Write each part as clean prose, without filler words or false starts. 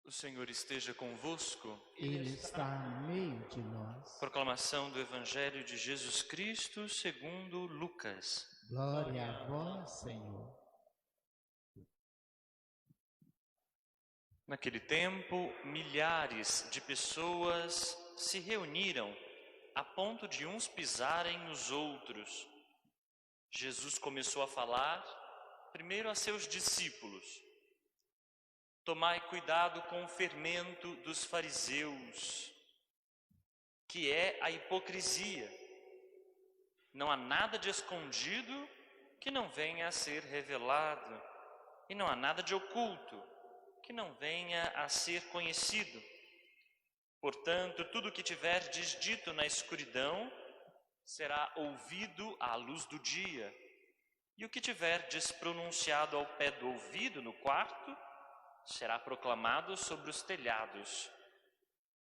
O Senhor esteja convosco. Ele está no meio de nós. Proclamação do Evangelho de Jesus Cristo segundo Lucas. Glória a vós, Senhor. Naquele tempo, milhares de pessoas se reuniram a ponto de uns pisarem nos outros. Jesus começou a falar primeiro a seus discípulos: tomai cuidado com o fermento dos fariseus, que é a hipocrisia. Não há nada de escondido que não venha a ser revelado, e não há nada de oculto que não venha a ser conhecido. Portanto, tudo o que tiverdes dito na escuridão será ouvido à luz do dia, e o que tiverdes pronunciado ao pé do ouvido no quarto será proclamado sobre os telhados.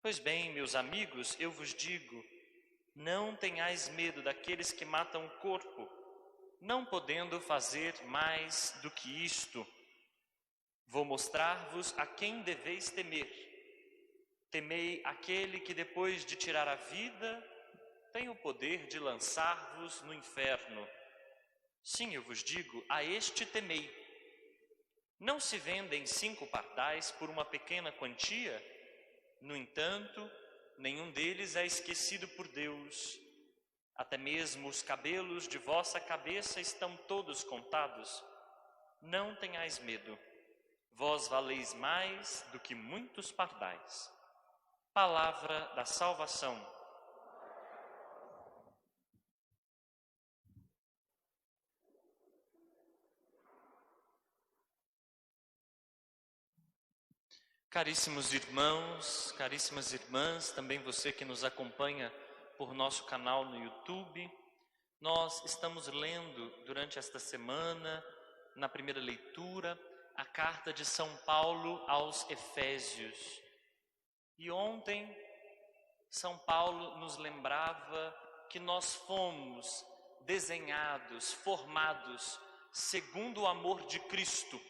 Pois bem, meus amigos, eu vos digo, não tenhais medo daqueles que matam o corpo, não podendo fazer mais do que isto. Vou mostrar-vos a quem deveis temer. Temei aquele que, depois de tirar a vida, tem o poder de lançar-vos no inferno. Sim, eu vos digo, a este temei. Não se vendem 5 pardais por uma pequena quantia? No entanto, nenhum deles é esquecido por Deus. Até mesmo os cabelos de vossa cabeça estão todos contados. Não tenhais medo. Vós valeis mais do que muitos pardais. Palavra da salvação. Caríssimos irmãos, caríssimas irmãs, também você que nos acompanha por nosso canal no YouTube, nós estamos lendo durante esta semana, na primeira leitura, a carta de São Paulo aos Efésios. E ontem, São Paulo nos lembrava que nós fomos desenhados, formados, segundo o amor de Cristo.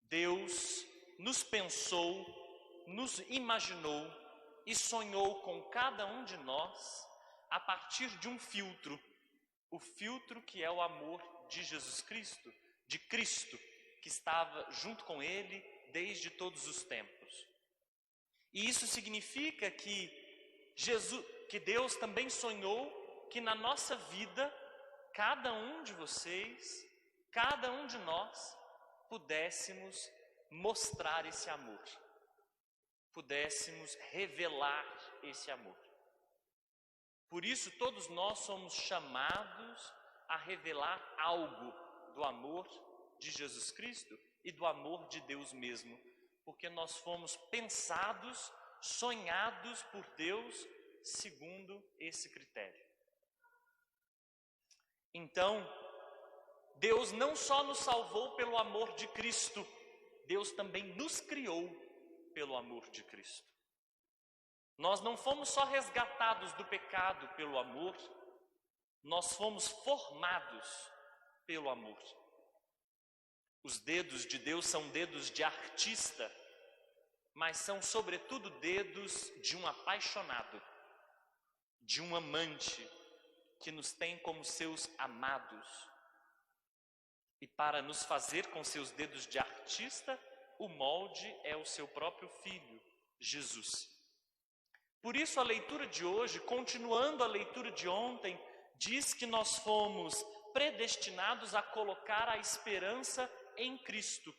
Deus nos pensou, nos imaginou e sonhou com cada um de nós a partir de um filtro, o filtro que é o amor de Jesus Cristo, de Cristo, que estava junto com Ele desde todos os tempos. E isso significa que Deus também sonhou que na nossa vida, cada um de vocês, cada um de nós, pudéssemos mostrar esse amor, pudéssemos revelar esse amor. Por isso, todos nós somos chamados a revelar algo do amor de Jesus Cristo e do amor de Deus mesmo, porque nós fomos pensados, sonhados por Deus segundo esse critério. Então, Deus não só nos salvou pelo amor de Cristo, Deus também nos criou pelo amor de Cristo. Nós não fomos só resgatados do pecado pelo amor, nós fomos formados pelo amor. Os dedos de Deus são dedos de artista, mas são sobretudo dedos de um apaixonado, de um amante que nos tem como seus amados. E para nos fazer com seus dedos de artista, o molde é o seu próprio Filho, Jesus. Por isso a leitura de hoje, continuando a leitura de ontem, diz que nós fomos predestinados a colocar a esperança em Cristo.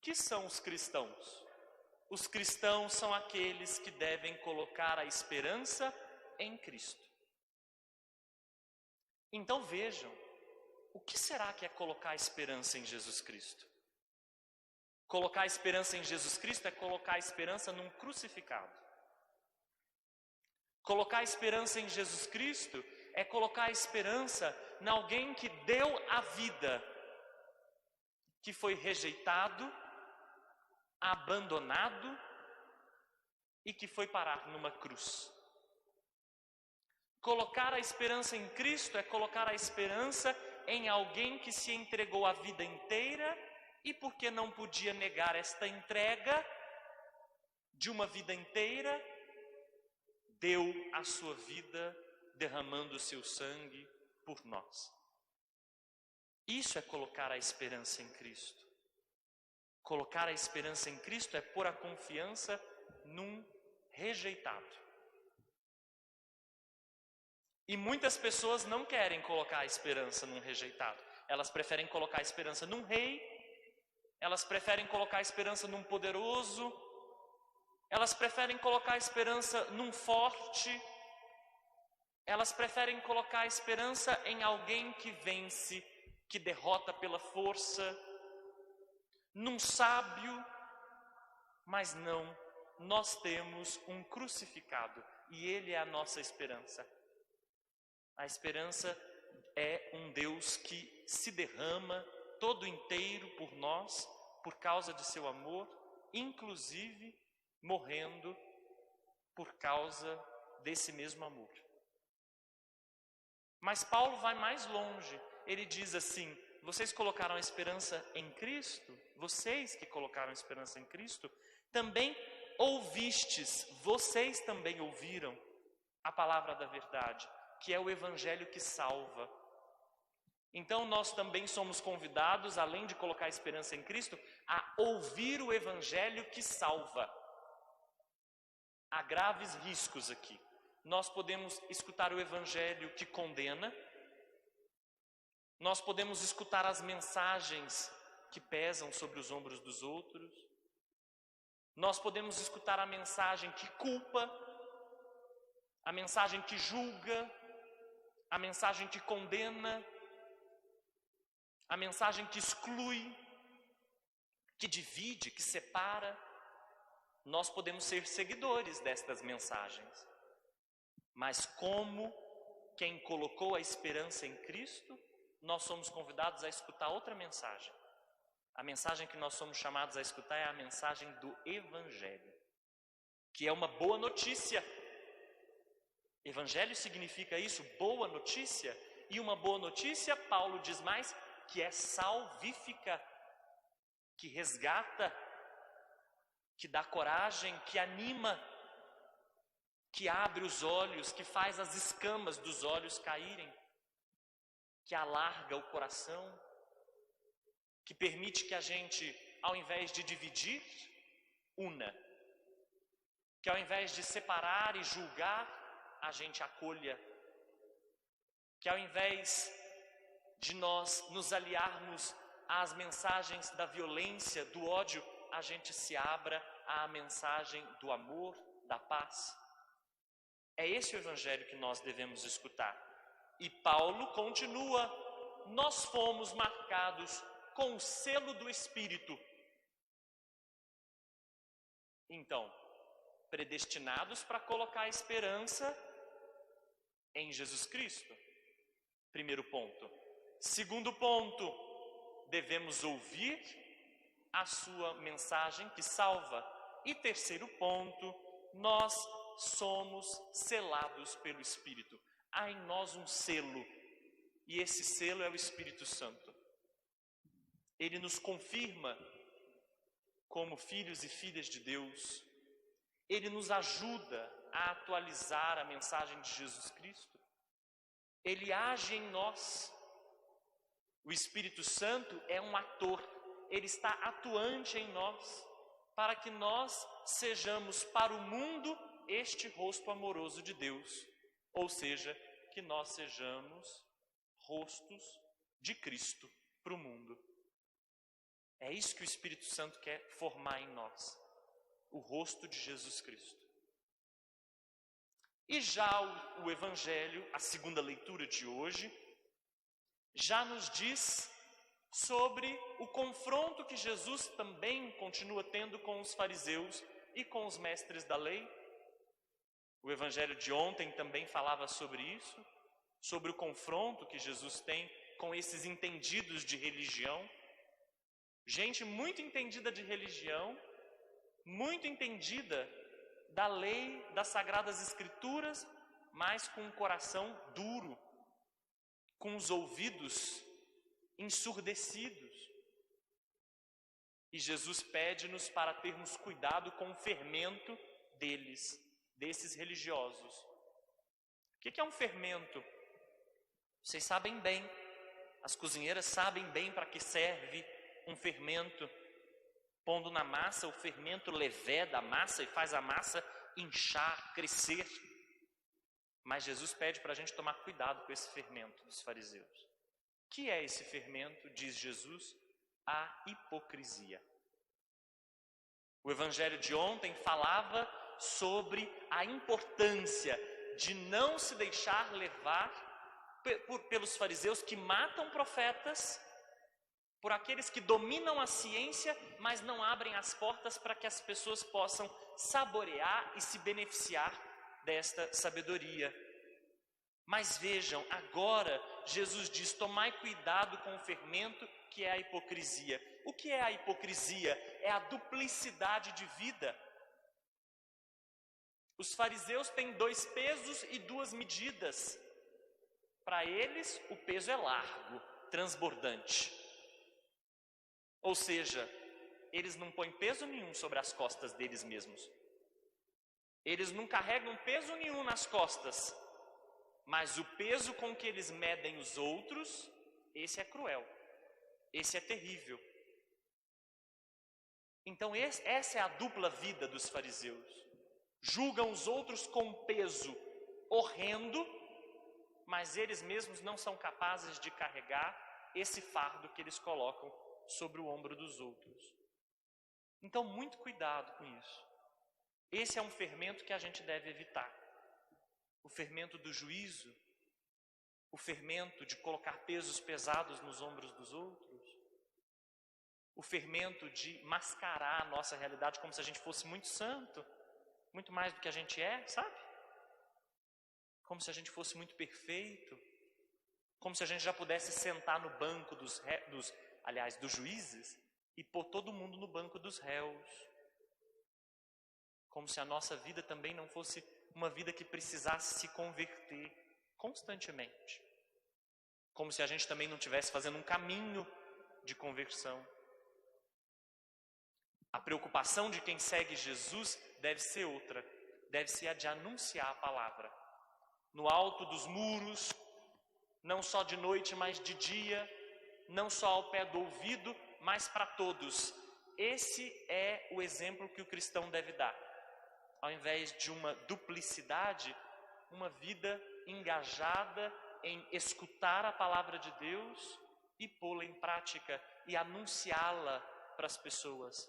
Que são os cristãos? Os cristãos são aqueles que devem colocar a esperança em Cristo. Então vejam, o que será que é colocar a esperança em Jesus Cristo? Colocar a esperança em Jesus Cristo é colocar a esperança num crucificado. Colocar a esperança em Jesus Cristo é colocar a esperança em alguém que deu a vida, que foi rejeitado, abandonado e que foi parar numa cruz. Colocar a esperança em Cristo é colocar a esperança em alguém que se entregou a vida inteira e porque não podia negar esta entrega de uma vida inteira, deu a sua vida derramando o seu sangue por nós. Isso é colocar a esperança em Cristo. Colocar a esperança em Cristo é pôr a confiança num rejeitado. E muitas pessoas não querem colocar a esperança num rejeitado. Elas preferem colocar a esperança num rei, elas preferem colocar a esperança num poderoso, elas preferem colocar a esperança num forte, elas preferem colocar a esperança em alguém que vence, que derrota pela força, num sábio, mas não, nós temos um crucificado e ele é a nossa esperança. A esperança é um Deus que se derrama todo inteiro por nós, por causa de seu amor, inclusive morrendo por causa desse mesmo amor. Mas Paulo vai mais longe. Ele diz assim: vocês colocaram a esperança em Cristo, vocês que colocaram a esperança em Cristo, também ouvistes, vocês também ouviram a palavra da verdade, que é o evangelho que salva. Então nós também somos convidados, além de colocar a esperança em Cristo, a ouvir o evangelho que salva. Há graves riscos aqui. Nós podemos escutar o evangelho que condena, nós podemos escutar as mensagens que pesam sobre os ombros dos outros, nós podemos escutar a mensagem que culpa, a mensagem que julga, a mensagem que condena, a mensagem que exclui, que divide, que separa. Nós podemos ser seguidores destas mensagens. Mas como quem colocou a esperança em Cristo, nós somos convidados a escutar outra mensagem. A mensagem que nós somos chamados a escutar é a mensagem do Evangelho, que é uma boa notícia. Evangelho significa isso, boa notícia. E uma boa notícia, Paulo diz mais, que é salvífica, que resgata, que dá coragem, que anima, que abre os olhos, que faz as escamas dos olhos caírem, que alarga o coração, que permite que a gente, ao invés de dividir, una, que ao invés de separar e julgar, a gente acolha, que ao invés de nós nos aliarmos às mensagens da violência, do ódio, a gente se abra à mensagem do amor, da paz. É esse o evangelho que nós devemos escutar. E Paulo continua: nós fomos marcados com o selo do Espírito. Então, predestinados para colocar a esperança em Jesus Cristo. Primeiro ponto. Segundo ponto, devemos ouvir a sua mensagem que salva. E terceiro ponto, nós somos selados pelo Espírito. Há em nós um selo, e esse selo é o Espírito Santo. Ele nos confirma como filhos e filhas de Deus. Ele nos ajuda a atualizar a mensagem de Jesus Cristo. Ele age em nós. O Espírito Santo é um ator. Ele está atuante em nós, para que nós sejamos para o mundo este rosto amoroso de Deus. Ou seja, que nós sejamos rostos de Cristo para o mundo. É isso que o Espírito Santo quer formar em nós, o rosto de Jesus Cristo. E já o Evangelho, a segunda leitura de hoje, já nos diz sobre o confronto que Jesus também continua tendo com os fariseus e com os mestres da lei. O Evangelho de ontem também falava sobre isso, sobre o confronto que Jesus tem com esses entendidos de religião. Gente muito entendida de religião, muito entendida da lei, das Sagradas Escrituras, mas com um coração duro, com os ouvidos ensurdecidos. E Jesus pede-nos para termos cuidado com o fermento desses religiosos. O que é um fermento? Vocês sabem bem, as cozinheiras sabem bem para que serve um fermento. Pondo na massa, o fermento leveda a massa e faz a massa inchar, crescer. Mas Jesus pede para a gente tomar cuidado com esse fermento dos fariseus. O que é esse fermento? Diz Jesus, a hipocrisia. O evangelho de ontem falava sobre a importância de não se deixar levar pelos fariseus que matam profetas, por aqueles que dominam a ciência, mas não abrem as portas para que as pessoas possam saborear e se beneficiar desta sabedoria. Mas vejam, agora Jesus diz, tomai cuidado com o fermento que é a hipocrisia. O que é a hipocrisia? É a duplicidade de vida. Os fariseus têm 2 pesos e 2 medidas. Para eles, o peso é largo, transbordante. Ou seja, eles não põem peso nenhum sobre as costas deles mesmos. Eles não carregam peso nenhum nas costas. Mas o peso com que eles medem os outros, esse é cruel. Esse é terrível. Então essa é a dupla vida dos fariseus. Julgam os outros com um peso horrendo, mas eles mesmos não são capazes de carregar esse fardo que eles colocam sobre o ombro dos outros. Então, muito cuidado com isso. Esse é um fermento que a gente deve evitar. O fermento do juízo, o fermento de colocar pesos pesados nos ombros dos outros, o fermento de mascarar a nossa realidade como se a gente fosse muito santo, muito mais do que a gente é, sabe? Como se a gente fosse muito perfeito, como se a gente já pudesse sentar no banco dos juízes e pôr todo mundo no banco dos réus. Como se a nossa vida também não fosse uma vida que precisasse se converter constantemente. Como se a gente também não estivesse fazendo um caminho de conversão. A preocupação de quem segue Jesus deve ser outra. Deve ser a de anunciar a palavra. No alto dos muros, não só de noite, mas de dia, não só ao pé do ouvido, mas para todos. Esse é o exemplo que o cristão deve dar. Ao invés de uma duplicidade, uma vida engajada em escutar a palavra de Deus e pô-la em prática e anunciá-la para as pessoas.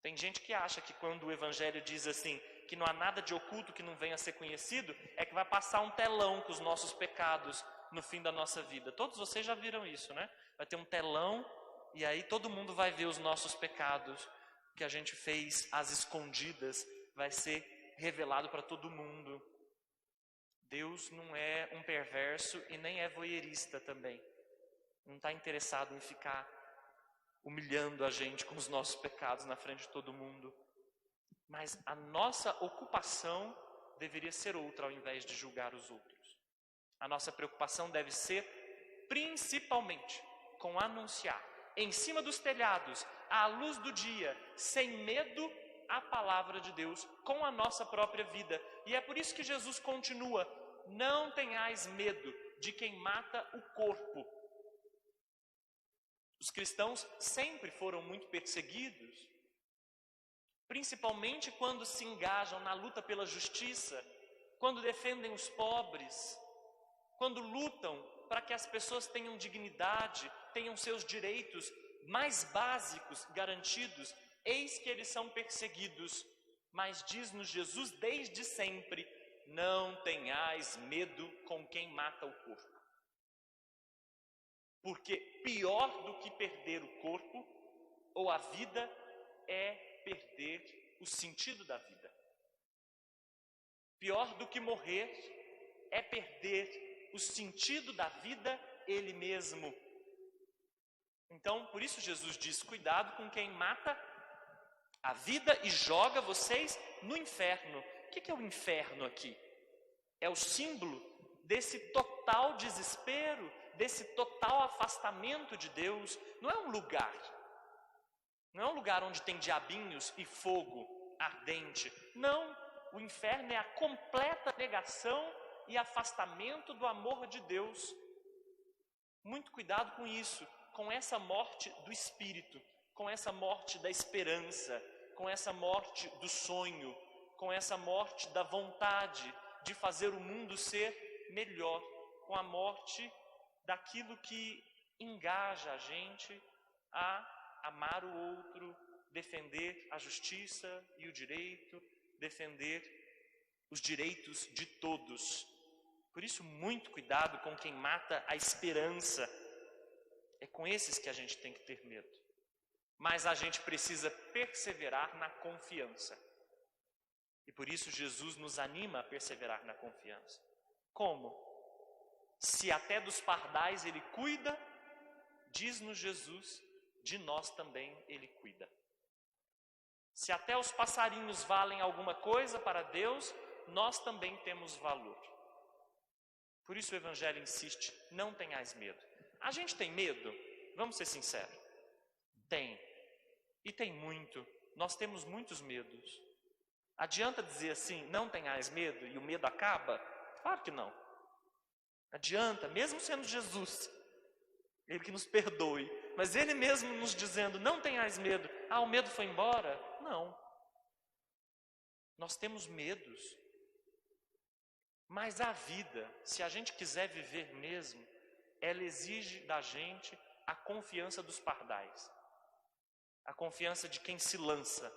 Tem gente que acha que quando o evangelho diz assim, que não há nada de oculto que não venha a ser conhecido, é que vai passar um telão com os nossos pecados no fim da nossa vida. Todos vocês já viram isso, né? Vai ter um telão e aí todo mundo vai ver os nossos pecados que a gente fez às escondidas, vai ser revelado para todo mundo. Deus não é um perverso e nem é voyeurista também. Não está interessado em ficar humilhando a gente com os nossos pecados na frente de todo mundo. Mas a nossa ocupação deveria ser outra ao invés de julgar os outros. A nossa preocupação deve ser principalmente com anunciar, em cima dos telhados, à luz do dia, sem medo, a palavra de Deus, com a nossa própria vida. E é por isso que Jesus continua, não tenhais medo de quem mata o corpo. Os cristãos sempre foram muito perseguidos, principalmente quando se engajam na luta pela justiça, quando defendem os pobres, quando lutam para que as pessoas tenham dignidade, tenham seus direitos mais básicos garantidos, eis que eles são perseguidos. Mas diz-nos Jesus desde sempre, não tenhais medo com quem mata o corpo. Porque pior do que perder o corpo ou a vida é perder o sentido da vida. Pior do que morrer é perder o sentido da vida ele mesmo. Então, por isso Jesus diz, cuidado com quem mata a vida e joga vocês no inferno. O que é o inferno aqui? É o símbolo desse total desespero, desse total afastamento de Deus. Não é um lugar, Não é um lugar onde tem diabinhos e fogo ardente. Não, o inferno é a completa negação e afastamento do amor de Deus. Muito cuidado com isso, com essa morte do espírito, com essa morte da esperança, com essa morte do sonho, com essa morte da vontade de fazer o mundo ser melhor, com a morte daquilo que engaja a gente a amar o outro, defender a justiça e o direito, defender os direitos de todos. Por isso, muito cuidado com quem mata a esperança. É com esses que a gente tem que ter medo. Mas a gente precisa perseverar na confiança. E por isso Jesus nos anima a perseverar na confiança. Como? Se até dos pardais Ele cuida, diz-nos Jesus, de nós também Ele cuida. Se até os passarinhos valem alguma coisa para Deus, nós também temos valor. Por isso o Evangelho insiste, não tenhais medo. A gente tem medo? Vamos ser sinceros. Tem. E tem muito. Nós temos muitos medos. Adianta dizer assim, não tenhais medo e o medo acaba? Claro que não. Adianta, mesmo sendo Jesus, Ele que nos perdoe, mas Ele mesmo nos dizendo, não tenhais medo. Ah, o medo foi embora? Não. Nós temos medos. Mas a vida, se a gente quiser viver mesmo, ela exige da gente a confiança dos pardais. A confiança de quem se lança.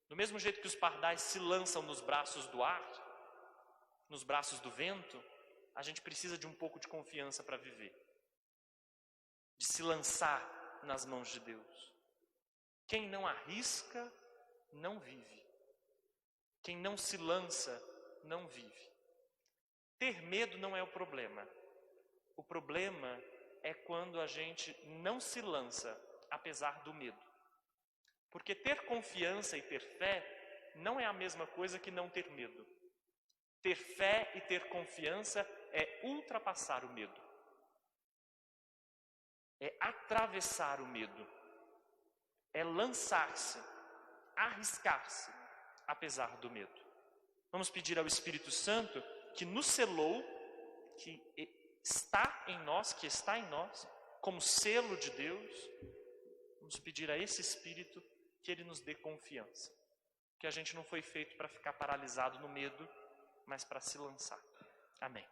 Do mesmo jeito que os pardais se lançam nos braços do ar, nos braços do vento, a gente precisa de um pouco de confiança para viver. De se lançar nas mãos de Deus. Quem não arrisca, não vive. Quem não se lança, não vive. Ter medo não é o problema. O problema é quando a gente não se lança, apesar do medo. Porque ter confiança e ter fé não é a mesma coisa que não ter medo. Ter fé e ter confiança é ultrapassar o medo. É atravessar o medo. É lançar-se, arriscar-se, apesar do medo. Vamos pedir ao Espírito Santo que nos selou, que está em nós, como selo de Deus. Vamos pedir a esse Espírito que Ele nos dê confiança. Que a gente não foi feito para ficar paralisado no medo, mas para se lançar. Amém.